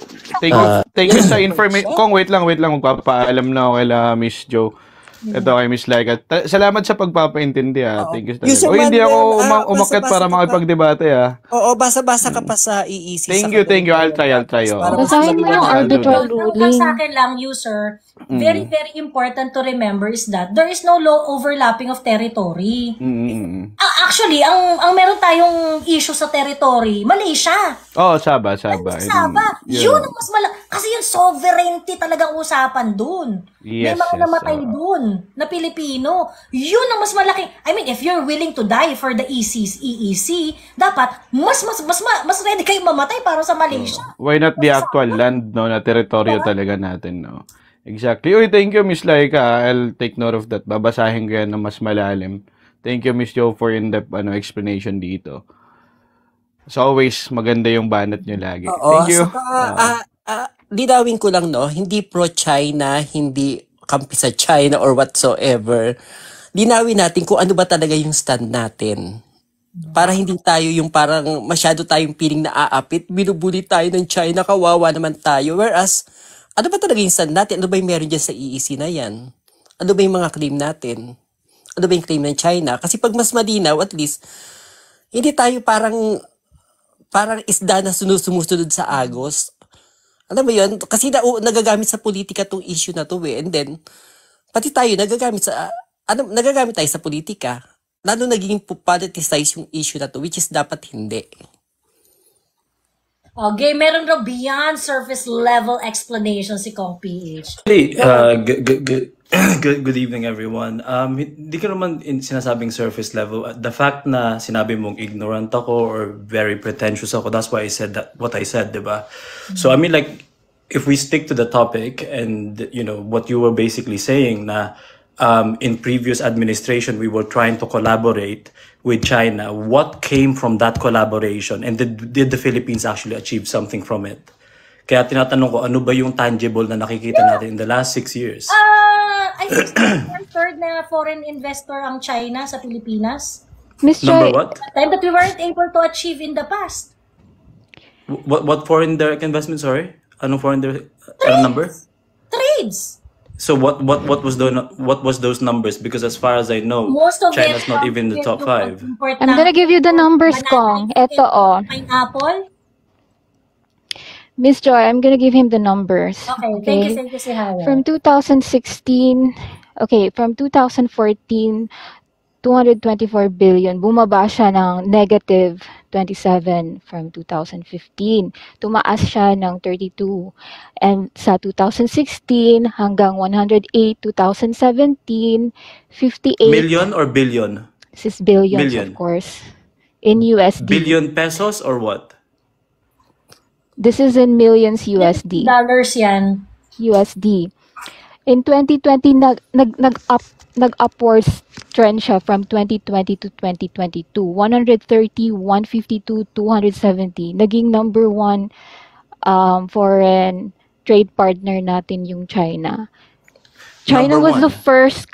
thank you sa information. Kong, wait lang. Magpapaalam na ako kay Miss Jo. Ito kay Miss Laika. Salamat sa pagpapaintindi Thank you talaga. Hindi ako umakyat para makipagdebate Oo, basa-basa ka pa sa EEC. Thank you. I'll try. Basahin mo yung arbitral ruling. Sa akin lang, user, very, very important to remember is that there is no law overlapping of territory. Actually, ang meron tayong issue sa territory, Malaysia. Sabah. Yun ang mas kasi yung sovereignty talagang usapan dun. May mga namatay dun na Pilipino. Yun ang mas malaki. I mean, if you're willing to die for the EEC, dapat mas ready kayo mamatay para sa Malaysia. Why not the actual land, no, na teritoryo talaga natin, no? Exactly. Thank you, Miss Laika. I'll take note of that. Babasahin ko yan na mas malalim. Thank you, Miss Jo, for in-depth explanation dito. As always, maganda yung banat nyo lagi. Thank you. Linawin ko lang, no? Hindi pro-China, hindi kampi sa China or whatsoever. Linawin natin kung ano ba talaga yung stand natin. Para hindi tayo yung parang masyado tayong piling na aapit, binubuli tayo ng China, kawawa naman tayo. Whereas, ano ba talaga yung stand natin? Ano ba yung meron dyan sa EEC na yan? Ano ba yung mga claim natin? Ano ba yung claim ng China? Kasi pag mas malinaw, at least, hindi tayo parang isda na sumusunod sa agos. Alam mo yun? Kasi nagagamit sa politika tong issue na to And then, pati tayo nagagamit tayo sa politika. Lalo naging politicized yung issue na to, which is dapat hindi. Okay, meron raw beyond surface level explanation si Kong PH. Hey, good evening everyone. Hindi ko naman sinasabing surface level. The fact na sinabi mong ignorant ako or very pretentious ako, that's why I said what I said, diba? So I mean, like, if we stick to the topic and what you were basically saying na in previous administration we were trying to collaborate with China, what came from that collaboration, and did the Philippines actually achieve something from it? Kaya tinatanong ko, ano ba yung tangible na nakikita natin in the last 6 years? I think one-third na foreign investor ang China sa Pilipinas. Miss Joy, Number what? Time that we weren't able to achieve in the past. What foreign direct investment, sorry? Anong foreign direct number? Trades. So what was those numbers? Because as far as I know, China's not even in the top 5. I'm gonna give you the numbers, Kong. Ito, Pineapple. Miss Joy, I'm gonna give him the numbers. Okay. Thank you, si Haya. From 2016, Okay, from 2014, 224 billion, bumaba siya ng negative 27 from 2015. Tumaas siya ng 32. And sa 2016 hanggang 108, 2017, 58. Million or billion? This is billions, Million. of course. In USD. Billion pesos or what? This is in millions USD. Dollars yan. USD. In 2020, nag-upwards trend siya from 2020 to 2022. 130, 152, 270. Naging number one foreign trade partner natin yung China. China Number was the one. first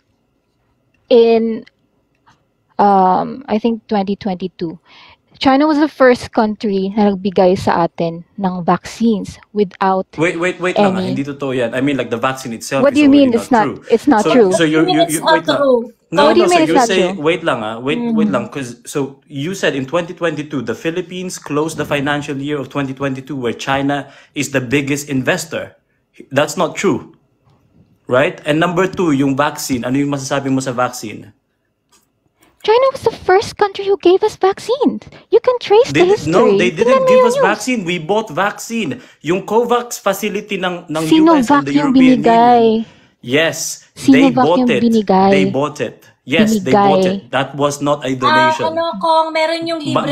in, I think, 2022. China was the first country na nagbigay sa atin ng vaccines without Wait lang. any. Hindi totoo yan. I mean, like the vaccine itself What is do you mean already it's not true. it's not So, true? so you It's not wait lang. true. No, What do you no. So mean it's you're not saying, true? wait lang, wait lang, because so you said in 2022 the Philippines closed the financial year of 2022 where China is the biggest investor. That's not true, right? And number two, yung vaccine. Ano yung masasabi mo sa vaccine? China was the first country who gave us vaccines. You can trace the history. No, they Tingnan didn't mo give yung us news. vaccine. We bought vaccine. Yung COVAX facility ng US and Sinovac the yung European binigay. Union. Yes, they Sinovac bought yung it. binigay. They bought it. Yes, they bought Binigay. it. That was not a donation. Kong, meron yung libre.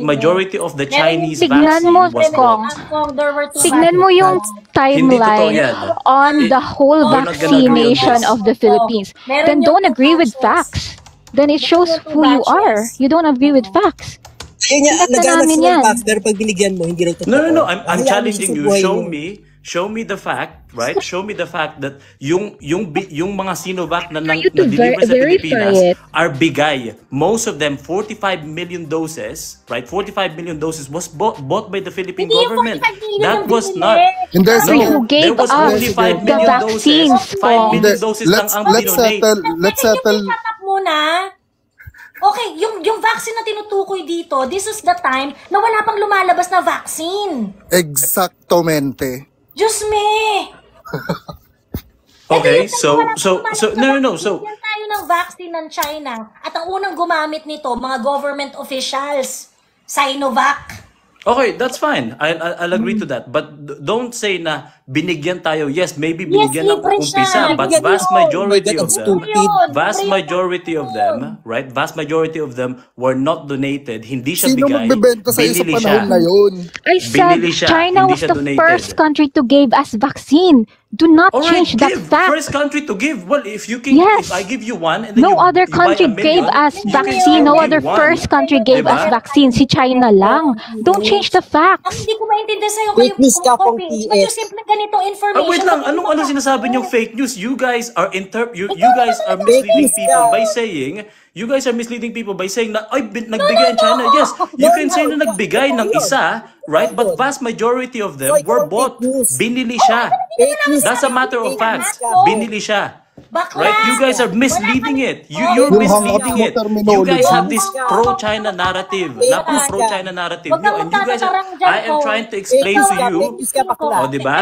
Majority of the Chinese Tignan vaccine mo, was Kong. bought. Kong, there were two Tignan mo yung Hindi totoo timeline yan. on the whole We're not gonna agree on vaccination this. of the Philippines. Meron Then yung don't two agree with batches. facts. Then it shows yung two who you are. batches. You don't agree with facts. Kaya Tingnan naghanap namin sila yan. ng facts, pero pag binigyan mo, hindi raw totoo. No. I'm Hayaan mo challenging siya sa you. buhay Show me the fact, right? Show me the fact that yung mga Sinovac na you to deliver sa verify Pilipinas it. are bigay. Most of them, 45 million doses, right? 45 million doses was bought by the Philippine Hindi yung government. 45 million That yung was binili. not. Hindi, So sige. who gave There was us only 5 the million vaccines, doses. 5 Kong? million doses lang ang Let's dinonate. let's Can settle. you pick up muna? Okay, yung vaccine na tinutukoy dito, this is the time na wala pang lumalabas na vaccine. Exactamente. Diyos me! Okay, so Bigyan tayo ng vaccine ng China at ang unang gumamit nito, mga government officials, Sinovac. okay, that's fine. I'll agree to that. But don't say na binigyan tayo. Yes, maybe Yes, binigyan ng libre siya. umpisa, but Binigyan vast yun. majority Oh my God, of ang them, stupid. vast majority of them, right? Vast majority of them were not donated. Hindi siya Sino bigay. magbebenta sa'yo sa Binili panahon siya. na yun? I said Binili siya, China hindi was siya the donated. first country to give us vaccine. Do not Alright, change that give. fact. First country to give. Well, if you can, Yes. if I give you one, and then No you other buy a country million, gave us you can vaccine. still No give other one. first country gave us Diba? vaccine. Si China lang. Don't change the Ang facts. hindi ko maintindihan sa'yo Fake news ka, Kong PH. PH. Ba't yung simple ganitong information? Wait lang, Bakit ano hindi sinasabi mo- niyong fake news? You guys are misleading people by saying na nagbigay ang China. Yes, you can say na nagbigay ng isa, right? But vast majority of them were bought. Binili siya. That's a matter of fact. Binili siya. Bakla! Right? You guys are misleading it. You're Yung misleading hang-up it. mo You guys terminology. have this pro-China narrative. Napaka-pro-China narrative. Wag kang And you guys magtatarang dyan, I am Kong. trying to explain to you. O, diba?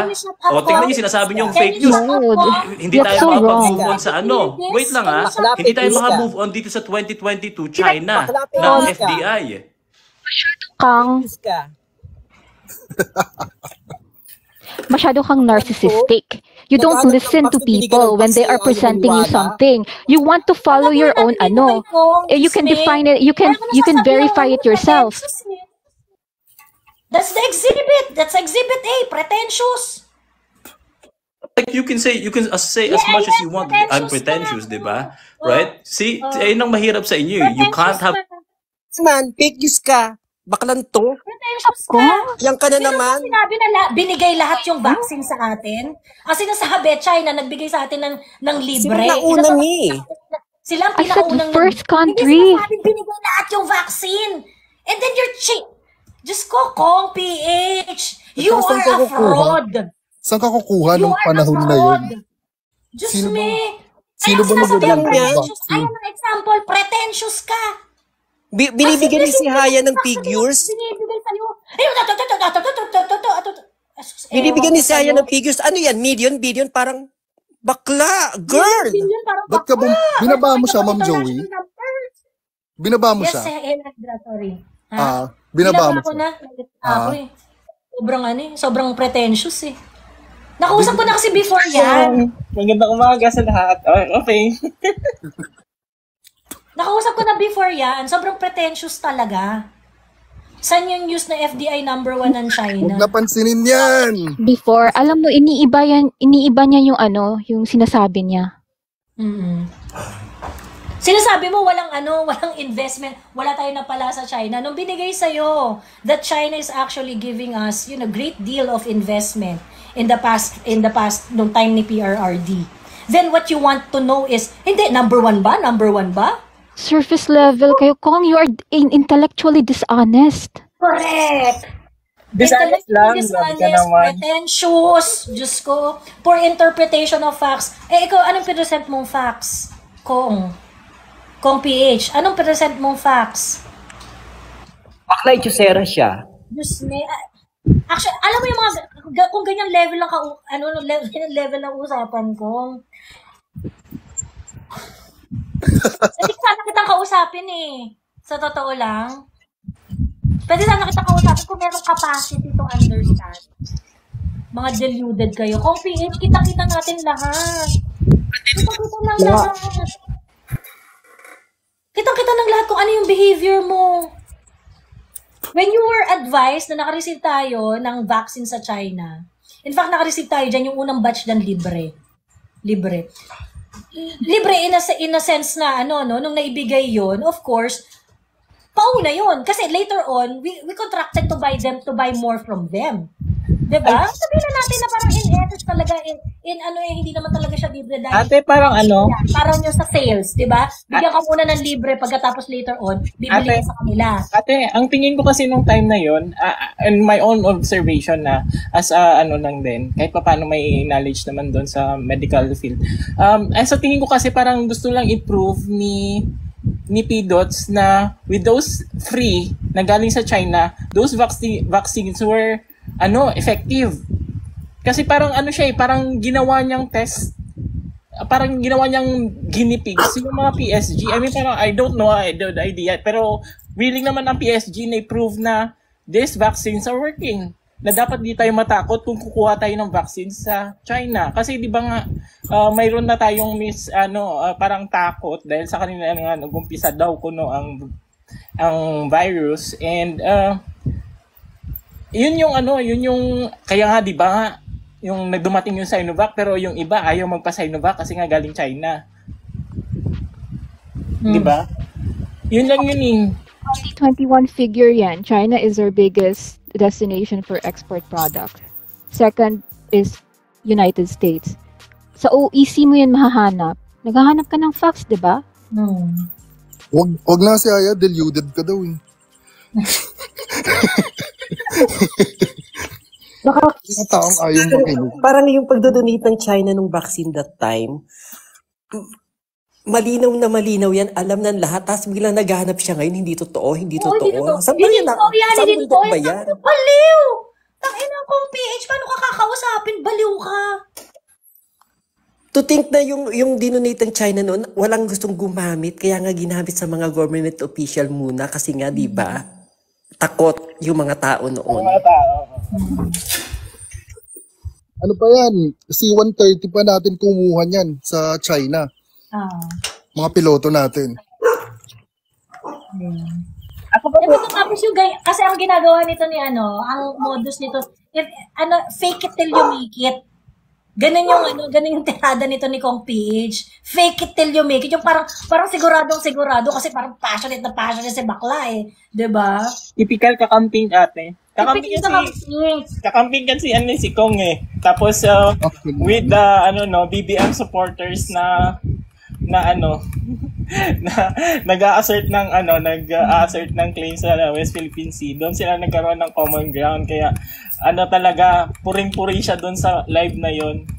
O, tingnan niyo, sinasabi niyong fake news. No, Hindi that's tayo so makapag-move wrong. on sa ano. Wait lang ha. Hindi tayo maka-move on dito sa 2022 China ng FDI. Kang, masyado kang narcissistic. You don't listen to people when they are presenting you something. You want to follow your own ano. You can define it, you can verify it yourself. That's the exhibit. That's exhibit A. Pretentious. Like you can say as much as you want. I'm pretentious, di ba? Right? See, ayun ang mahirap sa inyo. You can't have Man, fake news ka. Baklan to. Pretentious ka. Yan ka na Sino naman. sinabi na binigay lahat yung vaccine sa atin? Ang sinasabi, China, nagbigay sa atin ng libre. Sino nauna ni? Sila ang I said pinaunang first country. Hindi sinasabi binigay lahat yung vaccine. And then you're cheap. Diyos ko, Kong, PH. You Saan are ka a kukuha? fraud. Saan ka kukuha You ng are a panahon na yun? fraud. Diyos Sino ba- me. sino ba sinasabi magagaling ang ng pretentious? vaccine? Ayun ang example, pretentious ka. Binibigyan ni si Haya ng figures. Binibigay sa'yo. Binibigyan ni si Haya ng figures. Ano yan? Million, billion? Parang Bakla! Girl! Yun, parang Ba't ka binaba mo siya, Ma'am Joey? international numbers. Binaba mo Yes, siya? sorry. Ha? Binaba mo ko siya? na. Ako eh. Sobrang pretentious eh. Nakausap ko na kasi before yan. Magandang umaga sa lahat. Okay. Nakausap ko na before yan. Sobrang pretentious talaga. Saan yung news na FDI number 1 ng China? Huwag napansinin yan! Before, alam mo, iniiba niya yung yung sinasabi niya. Mm-mm. Sinasabi mo walang investment, wala tayo napala sa China. Nung binigay sa'yo that China is actually giving us, great deal of investment in the past nung time ni PRRD. Then what you want to know is, hindi, number one ba? Surface level kayo, Kong, you are intellectually dishonest. Correct! Dishonest lang, grabe ka naman. Pretentious, Diyos ko, poor interpretation of facts. Ikaw, anong present mong facts? Kong PH, anong present mong facts? Bakla, itusera siya. Diyos me. Actually, alam mo yung kung ganyang level lang level ng usapan ko. Hindi sana kitang kausapin eh. Sa totoo lang. Pwede sana kitang kausapin kung merong capacity to understand. Mga deluded kayo. Kung PH, kita-kita natin lahat. Kita-kita ng lahat. Kitang-kita ng lahat kung ano yung behavior mo. When you were advised na nakareceive tayo ng vaccine sa China, in fact, nakareceive tayo dyan yung unang batch ng libre. Libre in a sense na nung naibigay yon, of course, pauna yon. Kasi later on, we contracted to buy more from them. Diba? Sabihin na natin na parang in essence talaga, hindi naman talaga siya libre dahil Ate, parang parang yung sa sales, diba? Bigyan ka muna ng libre pagkatapos later on, bibili ka sa kanila. Ate, ang tingin ko kasi nung time na yon, and my own observation na, as lang din, kahit pa paano may knowledge naman doon sa medical field. Sa tingin ko kasi parang gusto lang i-prove ni PDOTS na with those free na galing sa China, those vaccines were effective. Kasi parang parang ginawa niyang test, parang ginawa niyang guinea pigs yung mga PSG. I mean, parang I don't know the idea, pero willing naman ang PSG na i-prove na these vaccines are working. Na dapat di tayo matakot kung kukuha tayo ng vaccines sa China. Kasi di ba nga, mayroon na tayong parang takot dahil sa kanila nag-umpisa daw ang virus, and yun yung kaya nga di ba yung nagdumating yung Sinovac, pero yung iba ayaw magpa-Sinovac kasi nga galing China. Di ba? Yun lang yun. 2021 figure yan. China is our biggest destination for export product. Second is United States. Sa OEC mo yan mahahanap. Naghahanap ka ng facts, di ba? Wag na si Aya, deluded ka daw eh. Mga taong ayaw makinig. Parang yung pagdodonate ng China nung vaccine that time, malinaw na malinaw yan, alam ng lahat, tapos biglang naghahanap siya ngayon, hindi totoo. Saan ba yan? Saan ba yan? Baliw! Tangina kong PH, paano ka kakausapin? Baliw ka! To think na yung dinonate ng China noon, walang gustong gumamit, kaya nga ginamit sa mga government official muna, kasi nga, di ba, takot yung mga tao noon. Ano pa yan? C-130 pa natin kumuha niyan sa China. Mga piloto natin. Tapos yung kasi ang ginagawa nito ni ang modus nito, fake it till you make it. Ganun yung tirada nito ni Kong PH. Fake it till you make it. Yung parang sigurado kasi parang passionate si bakla eh. 'Di ba? Typical kakamping ate. Kakamping kasi si Kong eh. Tapos with the BBM supporters na nag-a-assert ng claims sa West Philippine Sea. Doon sila nagkaroon ng common ground, kaya talaga puring-puri siya doon sa live na yon.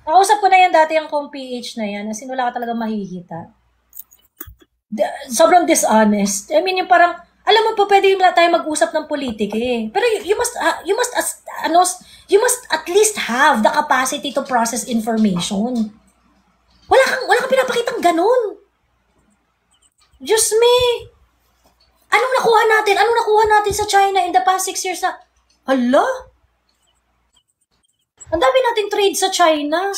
Nakausap ko na yan dati ang Kong PH na yan, kasi wala ka talaga mahihita. Sobrang dishonest. I mean, yung parang, alam mo pa, pwede tayo mag-usap ng politika eh. Pero you must you must at least have the capacity to process information. Wala kang pinapakitang ganun. Diyos me. Anong nakuha natin sa China in the past 6 years na, hala? Ang dami nating trade sa China.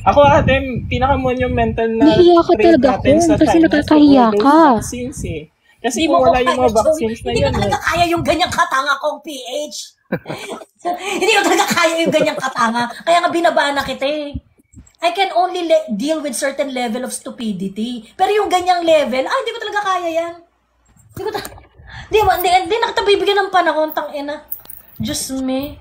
Ako ate, pinaka-monumental na Nahiya ka trade talaga natin kung sa kasi China nakakahiya those ka. vaccines eh. Kasi kung wala yung mga vaccines na Hindi yun ko talaga kaya yung ganyang katanga kong PH. Hindi ko talaga kaya yung ganyang katanga. Kaya nga binaba na kita eh. I can only deal with certain level of stupidity. Pero yung ganyang level, hindi ko talaga kaya yan. Hindi na kita bibigyan ng panahon, tangina. Diyos me.